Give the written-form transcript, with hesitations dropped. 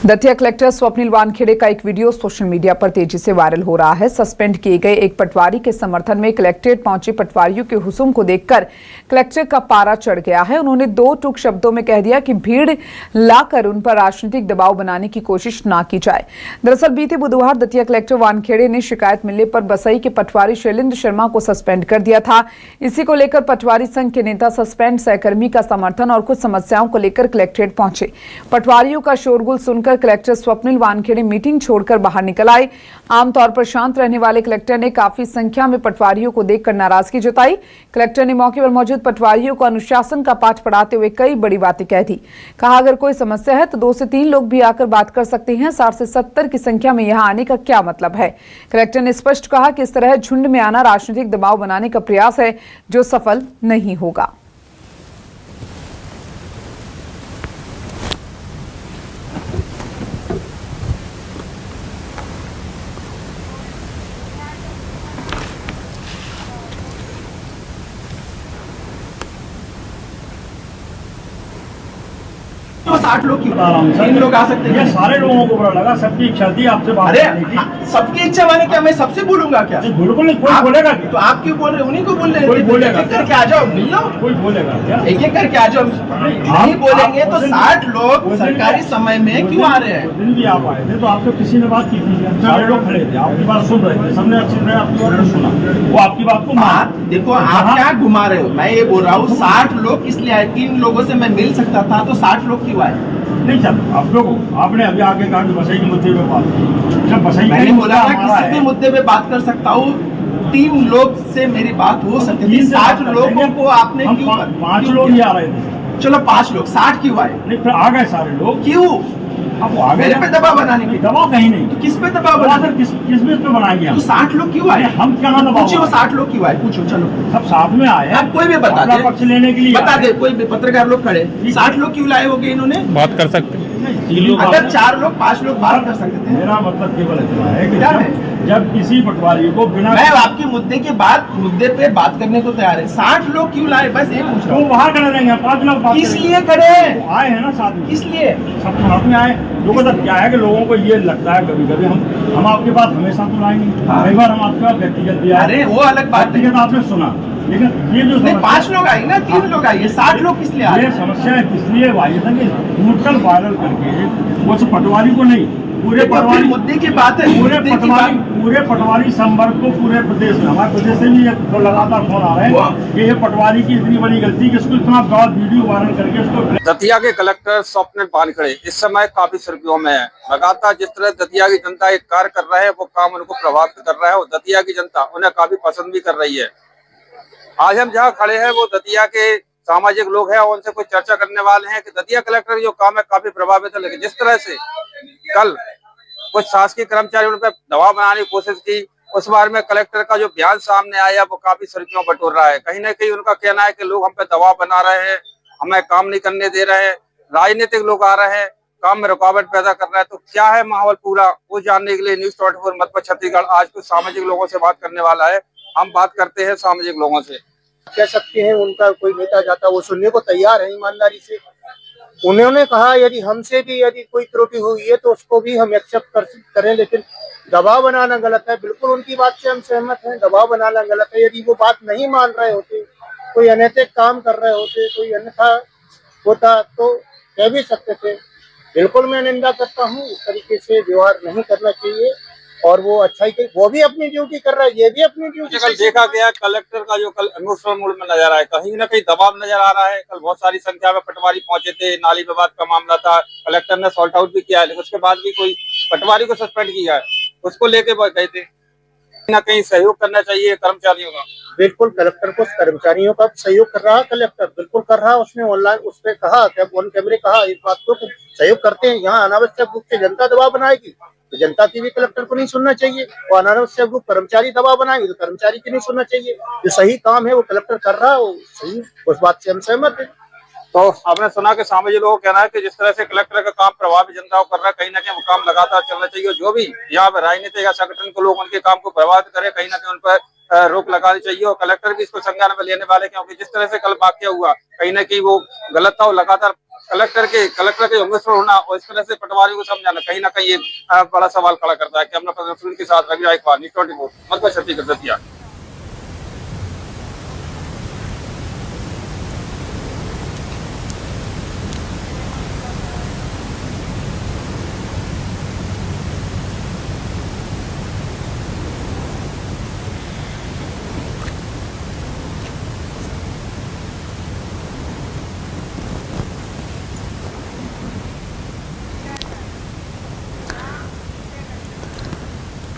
Datia collector Swapnil Wankhede का एक video social media पर तेजी से वायरल हो रहा है। सस्पेंड किए गए एक पटवारी के समर्थन में कलेक्ट्रेट पहुंचे पटवारियों के हुजूम को देखकर कलेक्टर का पारा चढ़ गया है। उन्होंने दो टूक शब्दों में कह दिया कि भीड़ लाकर उन पर राजनीतिक दबाव बनाने की कोशिश ना की जाए। दरअसल बीते बुधवार दतिया कलेक्टर वानखेड़े ने शिकायत मिलने पर बसई के पटवारी शैलेंद्र शर्मा को सस्पेंड कर दिया था। इसी को लेकर पटवारी संघ के नेता सस्पेंड सहकर्मी का समर्थन और कुछ समस्याओं को लेकर कलेक्ट्रेट पहुंचे। पटवारियों का शोरगुल सुनकर कलेक्टर स्वप्निल वानखेड़े मीटिंग छोड़कर बाहर निकल आए। आमतौर पर शांत रहने वाले कलेक्टर ने काफी संख्या में पटवारियों को देखकर नाराजगी जताई। कलेक्टर ने मौके पर मौजूद पटवारियों को अनुशासन का पाठ पढ़ाते हुए कई बड़ी बातें कह दी। कहा, अगर कोई समस्या है तो 2 से 3 लोग भी आकर बात कर सकते हैं। 60 से 70 की संख्या में यहां आने का क्या मतलब है। कलेक्टर ने स्पष्ट कहा कि इस तरह झुंड में आना राजनीतिक दबाव बनाने का प्रयास है जो सफल नहीं होगा। तो 60 लोग क्यों? 3 लोग आ सकते हैं। सारे लोगों को बुरा लगा, सबकी इच्छा थी आपसे बात करने की। सबकी इच्छा माने क्या मैं सबसे बोलूंगा क्या? बिल्कुल नहीं, कोई बोलेगा तो आप क्यों बोल रहे? उन्हीं को बोल रहे हैं। कोई बोलेगा एक करके आ जाओ, मिल लो। कोई बोलेगा क्या? एक करके आ जाओ। नहीं बोलेंगे तो 60 लोग सरकारी समय में क्यों आ रहे हैं? दिन भी आप आए थे तो आपसे किसी ने बात की थी, सारे लोग खड़े थे, आपकी बात सुन रहे थे, सबने अच्छी तरह आपकी बात सुना, वो आपकी बात को देखो आप क्या घुमा रहे हो। मैं ये बोल रहा हूँ 60 लोग किस लिए आए? 3 लोगों से मैं मिल सकता था तो 60 लोग क्यों आए? नहीं चल, आप लोग आपने अभी आगे कहा कि बसई के मुद्दे पे बात की। जब बसई मैंने बोला ना किसी भी मुद्दे पे बात कर सकता हूँ। 3 लोग से मेरी बात हो सकती थी। 60 लोगों को आपने क्यों? 5 लोग ही आ रहे थे। चलो 5 लोग, 60 क्यों आए? नहीं फिर आ गए सारे लोग। क्यों? अब आ गए। मेरे पे दबाव बनाने की? दबाव कहीं नहीं। तो किस पे दबाव बनाने? किस बेस पे बनाएंगे हम? तो 60 लोग क्यों आए? हम क्या दबाव? पूछो 60 लोग क्यों आए? पूछो। चलो सब साथ में आए। आप कोई भी बता दे, पक्ष लेने के लिए बता दे। कोई भी पत्रकार लोग खड़े, 60 लोग क्यों लाए होंगे इन्होंने? बात कर सकते हैं। अगर 4 लोग 5 लोग बात कर सकते थे। मेरा मतलब केवल इतना है कि क्या है? जब किसी पटवारी को बिना मैं आपके मुद्दे पे बात करने को तैयार है। 60 लोग क्यों लाए? बस ये पूछ रहा वो हूँ। बाहर खड़े रहेंगे, 5 लोग बात किस करेंगे। लिए खड़े हैं? आए हैं ना साथ में। किस लिए? सब साथ में आए। लोगों का क्या है कि लोगों को ये लगता है कभी कभी हम आपके पास हमेशा तो लाएंगे। हाँ। कई बार हम आपके पास व्यक्तिगत भी आए। अरे वो अलग बात है। व्यक्तिगत आपने सुना, लेकिन ये जो 5 लोग आए ना, 3 लोग आए, 60 लोग किस लिए आए? ये समस्या इसलिए आई था कि टोटल वायरल करके वो सब पटवारी को नहीं, पूरे पटवारी मुद्दे की बात है। पूरे पटवारी संवर्ग को पूरे प्रदेश में, हमारे प्रदेश से भी तो लगातार फोन आ रहे हैं कि ये पटवारी की इतनी बड़ी गलती कि इसको इतना बड़ा वीडियो वायरल करके इसको। दतिया के कलेक्टर स्वप्निल वानखेड़े इस समय काफी सुर्खियों में है। लगातार जिस तरह दतिया की जनता एक कार्य कर रहा है वो काम उनको प्रभावित कर रहा है और दतिया की जनता उन्हें काफी पसंद भी कर रही है। आज हम जहाँ खड़े हैं वो दतिया के सामाजिक लोग हैं और उनसे कुछ चर्चा करने वाले हैं कि दतिया कलेक्टर जो काम है काफी प्रभावित है। लेकिन जिस तरह से कल कुछ शासकीय कर्मचारियों पर दबाव बनाने की कोशिश की, उस बार में कलेक्टर का जो बयान सामने आया वो काफी सुर्खियों बटोर रहा है। कहीं ना कहीं उनका कहना है कि लोग हम पे दबाव बना रहे हैं, हमें काम नहीं करने दे रहे हैं, राजनीतिक लोग आ रहे हैं, काम में रुकावट पैदा कर रहा है। तो क्या है माहौल पूरा, वो जानने के लिए न्यूज़ 24 मतपथ छत्तीसगढ़ आज कुछ सामाजिक लोगों से बात करने वाला है। हम बात करते हैं सामाजिक लोगों से। कह सकते हैं उनका कोई नेता जाता वो सुनने को तैयार है ईमानदारी से। उन्होंने कहा यदि हमसे भी यदि कोई त्रुटि हुई है तो उसको भी हम एक्सेप्ट करें, लेकिन दबाव बनाना गलत है। बिल्कुल उनकी बात से हम सहमत हैं, दबाव बनाना गलत है। यदि वो बात नहीं मान रहे होते, कोई अनैतिक काम कर रहे होते, कोई अन्यथा होता तो कह भी सकते थे। बिल्कुल मैं निंदा करता हूँ, इस तरीके से व्यवहार नहीं करना चाहिए और वो अच्छा ही, वो भी अपनी ड्यूटी कर रहा है, ये भी अपनी ड्यूटी। कल देखा गया कलेक्टर का जो कल इमोशनल मूड में नजर आया, कहीं ना कहीं दबाव नजर आ रहा है। कल बहुत सारी संख्या में पटवारी पहुंचे थे, नाली विवाद का मामला था, कलेक्टर ने सॉल्ट आउट भी किया है, लेकिन उसके बाद भी कोई पटवारी को सस्पेंड किया है, उसको लेके गए थे। कहीं ना कहीं सहयोग करना चाहिए कर्मचारियों का। बिल्कुल कलेक्टर को कर्मचारियों का सहयोग कर रहा, कलेक्टर बिल्कुल कर रहा। उसने ऑनलाइन उसने कहा, ऑन कैमरे कहा इस बात को सहयोग करते हैं। यहाँ अनावश्यक रूप से जनता दबाव बनाएगी तो जनता की भी कलेक्टर को नहीं सुनना चाहिए, और अनावश्यक रूप कर्मचारी दबाव बनाएंगे तो कर्मचारी की नहीं सुनना चाहिए। जो सही काम है वो कलेक्टर कर रहा है, वो सही, उस बात से हम सहमत है। तो आपने सुना कि सामाजिक लोगों का कहना है कि जिस तरह से कलेक्टर का काम प्रभावित जनता को कर रहा है, कहीं ना कहीं वो काम लगातार चलना चाहिए। जो भी यहाँ पे राजनीतिक या संगठन के लोग उनके काम को प्रभावित करें, कहीं ना कहीं उन पर रोक लगानी चाहिए और कलेक्टर भी इसको संज्ञान में लेने वाले, क्योंकि जिस तरह से कल वाक्य हुआ कहीं ना कहीं वो गलत था और लगातार कलेक्टर के उम्मीदवार होना और इस तरह से पटवारियों को समझाना कहीं ना कहीं ये बड़ा सवाल खड़ा करता है। कैमरा पर्सन के साथ रवि रायकवार, न्यूज़ 24 मधुबन छत्तीसगढ़ दतिया।